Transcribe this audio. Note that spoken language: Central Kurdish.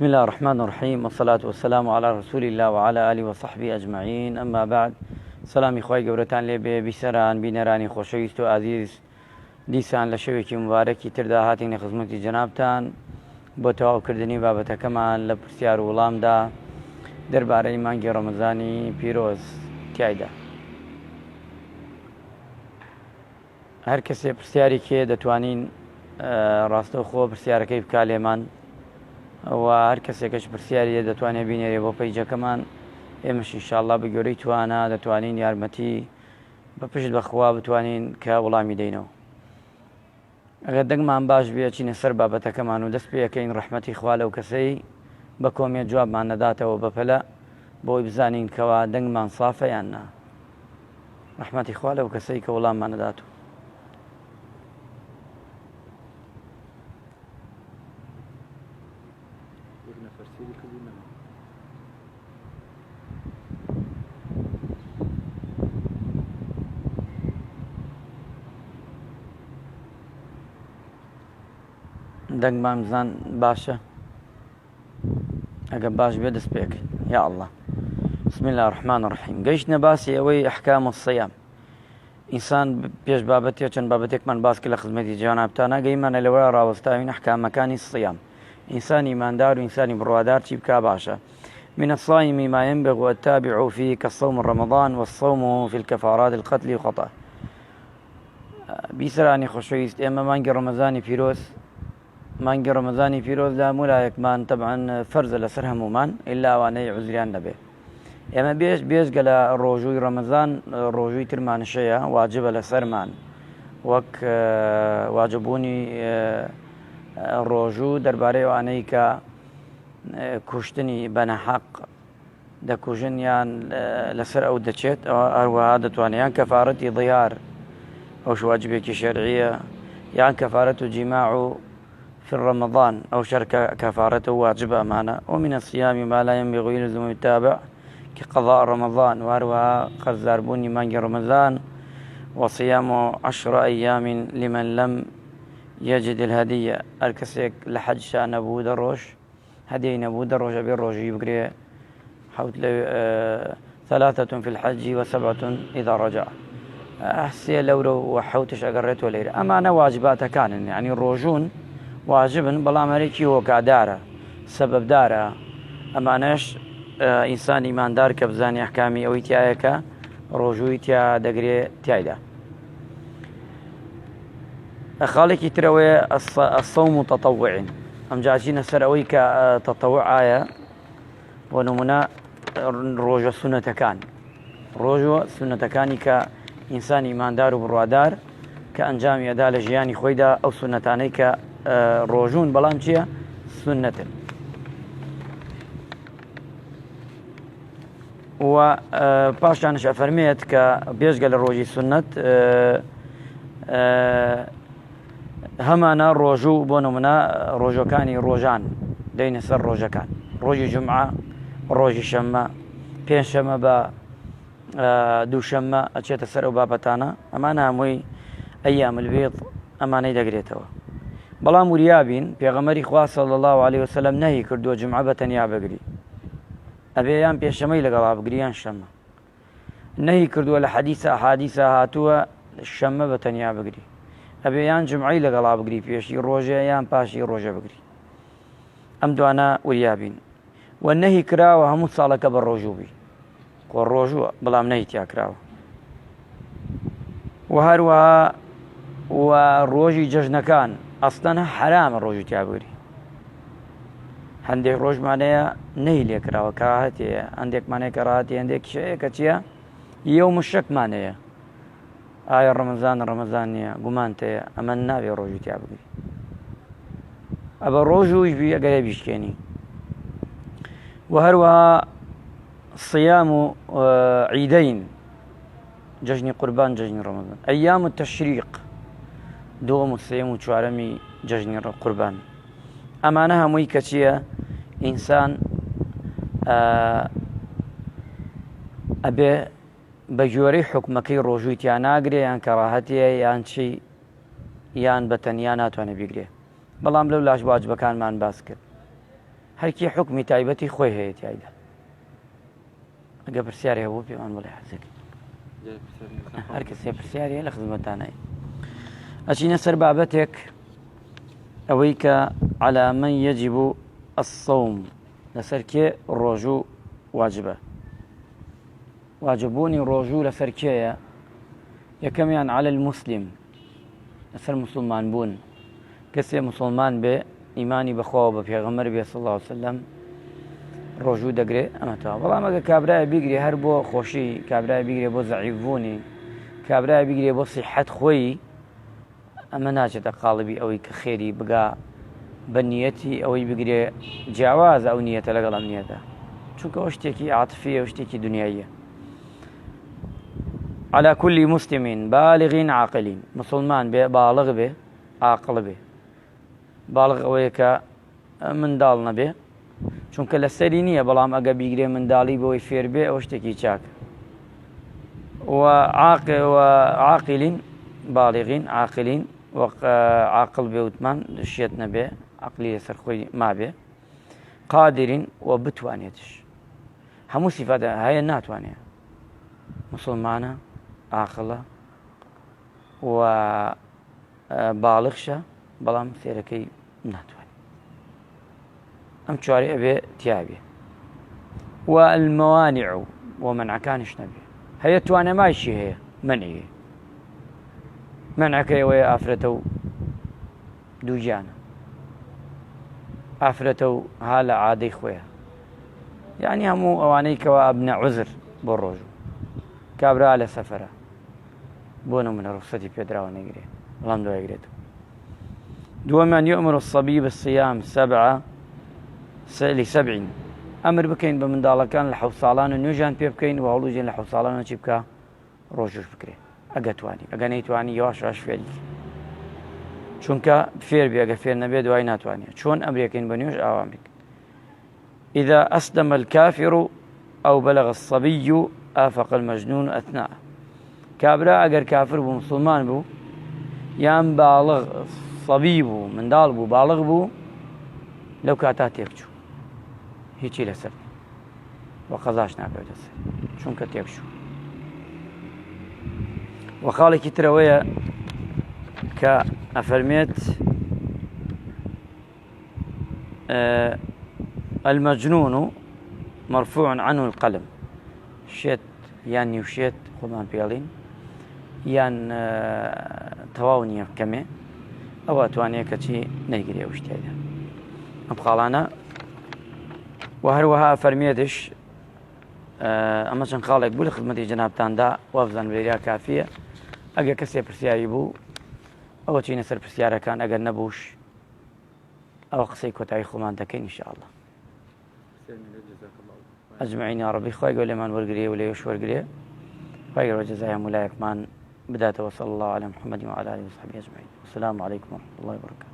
بسم الله الرحمن الرحيم والصلاة والسلام على رسول الله وعلى آله وصحبه أجمعين. أما بعد، سلامي خواهي گەورەتان لێ بێ بیسەران بینەرانی خۆشەویست و ئازیز، دیسان لە شەوێکی مبارەکی تردا هاتینە خزمەتی جەنابتان بۆ تەواوکردنی بابەتەکەمان لە پرسیار و وەڵامدا دەربارەی مانگی ڕەمەزانی پیرۆز تیایدا. هەر کەسێ پرسیارێکێ دەتوانین ڕاستەوخۆ پرسیارەکەی بکا لێمان، و هەر کەسێکەش پرسیاری دەتوانێت بینێرێ بۆ پەیجەکەمان. ئێمەش ئینشاءالله بە گەورەی توانە دەتوانین یارمەتی بەپشت بەخوا بتوانین کە وەڵامی دەینەوە. ئەگەر دەنگمان باش بێ چینە سەر بابەتەکەمان و دەست پێەکەین ڕەحمەتی خوا لەو کەسەی بە کۆمێت جوابمان نەداتەوە بەپەلە بۆی بزانین کەوا دەنگمان سافە یان نا. ڕەحمەتی خوا لەو کەسەی کە وەڵاممان نەداتەوە. دەنگمان بزان باشە، ئەگە باش بێ دەست پێکەین. یا الله. بسم الله الرحمن الرحیم. گەیشتنە باسی ئەوەی ئەحکام الصیام. ئینسان پێش بابەتێ چەند بابەتێکمان باس کرد لە خزمەتی جەنابتانە، گەیمانە لەوە ڕاوەستاوین ئەحکامەکانی الصیام. ئینسانی ئیماندار و ئینسانی بڕوادار چی بکا باشە. من الصائم ما ينبغي التابع فيه كالصوم رمضان والصوم في الكفارات القتل خطأ. بیسەرانی خۆشەویست، ئێمە مانگی ڕەمەزانی پیرۆز لە مولایەکمان تەبعەن فەرزە لەسەر هەمومان ئیلا ئەوانەی عوزریان نەبێ. ئێمە بێژگە لە ڕۆژووی ڕەمەزان ڕۆژووی ترمانشەیە واجبە لەسەرمان، وەک واجببوونی ڕۆژوو دەربارەی ئەوانەی کە کوشتنی بەنەحەق دەکوژن یان لەسەر ئەو دەچێت، هەروەها دەتوانیان کەفارەتی ضیار ئەوش واجبێکی شەرعیە، یان کەفارەت و جیماع و في رمضان أو شرك كفارته واجب أمانة. ومن الصيام ما لا ينبغي لزوم التابع كقضاء رمضان وأروها قزاربوني مانجي رمضان، وصيام 10 أيام لمن لم يجد الهدية. الكسيك لحج شان أبو دروش هدي أبو دروش أبي الروج يبقري حوت 3 في الحج و7 إذا رجع. أحسي لو وحوتش أقريت وليرة. أما أنا واجبات كان يعني الروجون واجبن بەڵام هەرێکی هۆکادارە سەبەبدارە. ئەمانەش ئینسان ئیماندار کە بزانێ ئەحکامی ئەوەی تایە کە ڕۆژووی تیا دەگرێت تایدا. خاڵێکی ترەوەیە الصوم تطوع. ئەمجا چینە سەر ئەوەی کە تەتەوع ئایا بۆ نمونە ڕۆژە سونەتەکان، ڕۆژوە سونەتەکانی کە ئینسان ئیماندار و بڕوادار کە ئەنجامی ئەدا لە ژیانی خۆیدا ئەو سونەتانەی کە ڕۆژون بەڵام چییە سونەتن. و پاشانش ئەفەرمێت کە بێژگە لە ڕۆژی سونەت هەمانە ڕۆژوو بۆ نمونە ڕۆژەکانی ڕۆژان دەینە سەر ڕۆژەکان، ڕۆژی جومعە، ڕۆژی شەممە، پێنجشەممە بە دووشەممە ئەچێتە سەر ئەو بابەتانە. ئەمانە هەمووی ئەیام البیض ئەمانەی دەگرێتەوە. بەڵام وریابین پێغەمبەری خوا صلی الله علیه وسلم نەهی کردووە جومعە بەتەنیا بگری، ئەبێ یان پێشەمەی لەگەڵا بگری یان شەممە. نەهی کردووە لە حەدیثە هاتووە شەممە بەتەنیا بگری، ئەبێ یان جومعەی لەگەڵا بگری پێشی ڕۆژێ یان پاشی ڕۆژە بگری. ئەم دوانە وریابین. و نەهی کراوە هەموو ساڵەکە بە ڕۆژوو بی، خۆ ڕۆژووە بەڵام نەهی تیا کراوە. و هەروەها و ڕۆژی جەژنەکان ئەسڵەن حرامە ڕۆژی تیا بگری. هەندێک ڕۆژمانەیە نەی لێکراوە کەراهەتەیە، هەندێکمانەیە کەراهەتی، هەندێک شەیە کە چییە یەوم الشەکمانەیە، ئایا ڕەمەزان نییە گومانتەیە، ئەمە ناوێ ڕۆژی تیا بگری. ئەبە ڕۆژوویش بی ئەگەرێ بیشکێنی. و هەروەها صیام و عیدەین، جەژنی قوربان، جەژنی ڕەمەزان، ئەیام التەشریق، دووەم و سێم و چوارەمی جەژنی قوربان. ئەمانە هەمووی کە چییە ئینسان ئەبێ بە گوێرەی حکومەکەی ڕۆژووی تیا ناگرێ، یان کەراهەتیە یان چی، یان بەتەنیا ناتوانێت بیگرێ. بەڵام لەو لاش واجبەکانمان باس کرد. هەرکی حکمی تایبەتی خۆی هەیە تایدا ئەگە پرسیاری هەبوو پێمان بڵێ حەزەکەی هەر کەسێ پرسیارە لە خزمەتانایی ئەچینە سەر بابەتێک ئەوەی کە على من يجب الصوم لەسەر کێ ڕۆژوو واجبە واجببوونی ڕۆژوو لەسەر کێیە یەکەمیان على المسلم لەسەر مسلمان بوون کەسێ مسلمان بێ ئیمانی بەخواوە بە پێغەمبەر بێ صلی الله علیه وسلم ڕۆژوو دەگرێ ئەمەتەوە بەڵام ئەگە کابرایە بیگرێ هەر بۆ خۆشی کابرایە بیگرێ بۆ زەعیفبوونی کابرایە بیگرێ بۆ سیحەت خۆی ئەمە ناچێتە قاڵبی ئەوەی کە خێری بگا بە نیەتی ئەوەی بگرێ جیاواز ئەو نیەتە لەگەڵ ئەم نیەتە چونکە ئەو شتێکی عاتفیە و شتێکی دنیاییە على كل مسلم بالغ عاقل مسلمان بێ باڵغ بێ عاقڵ بێ باڵغ ئەوەیە کە منداڵ نەبێ چونکە لە سەری نییە بەڵام ئەگە بیگرێ منداڵی بۆی فێر بێ ئەوە شتێکی چاکە وعاقل بالغين عاقلين عاقل بێ وتمان شێت نەبێ عقلی لەسەر خۆی مابێ قادرین و بتوانێتش هەموو سیفات هەیە ناتوانێت مسلمانە عاقڵە و باڵغشە بەڵام سێرەکەی ناتوانێت ئەم چوارێ ئەبێ تیابێ و المەوانع و منعەکانش نەبێ هەیە توانەمایشی هەیە منعی منعەکە ئەوەیە ئافرەتە و دووجانە ئافرەتە و ها لە عادەی خۆیە یعنی هەموو ئەوانەی کەوا ئەبنە عوزر بۆ ڕۆژوو کابرا لە سەفەرە بۆ نمونە ڕوخسەتی پێدراوە نەگرێ بەڵام دوایگرێتەوە دووەمیان يؤمر الصبي بالصيام لسبع ئەمر بکەین بە منداڵەکان لە 7 ساڵان و نوێژیان پێ بکەین و هەوڵوژێن لە 7 ساڵانە چی بکە ڕۆژوش بکرێ ئەگە توانی ئەگە نەیتوانی یواش یواش فێری چونکە فێر بێ ئەگە فێر نەبێ دوای ناتوانێت چۆن ئەمرێکەین بە نوێژ ئاوام بکەین إذا أسلم الكافر أو بلغ الصبي آفق المجنون أثناء كابرا أجر كافر بو مسلمان بو يام بالغ صبي بو منداڵ بو بالغ بو لو كاتا تێکچوو هیچی لەسەر وەقەزاش ناکەوێتە سەر چونکە تێکچوو وەخاڵێکی ترەوەیە کە ئەفەرمێت المجنون مرفوع عنه القلم شێت یان نیوشێت خۆمان پێڵین یان تەواو نییە کەمێ ئەوە توانێت کەچی نەیگرێ و شتێدا ئەم خاڵانە و هەروەها فەرمێتش ئەمە چەند خاڵێک بوو لە خزمەتی جەنابتاندا وابزان بێریا کافیە ئەگەر کەسێ پرسیاری بوو ئەوە چینە سەر پرسیارەکان ئەگەر نەبووش ئەوە قسەی کۆتایی خۆمان دەکەین ئینشاءالله ئەجمعین یا ڕەبی خوای گەورە لێمان وەرگرێ و لێوەش وەرگرێ خوای گەورە جەزای هەموو لایەکمان بداتەوە صلی الله علی محمد وعلى آله وصحبه أجمعين السلام عليكم ورحمة الله وبركاته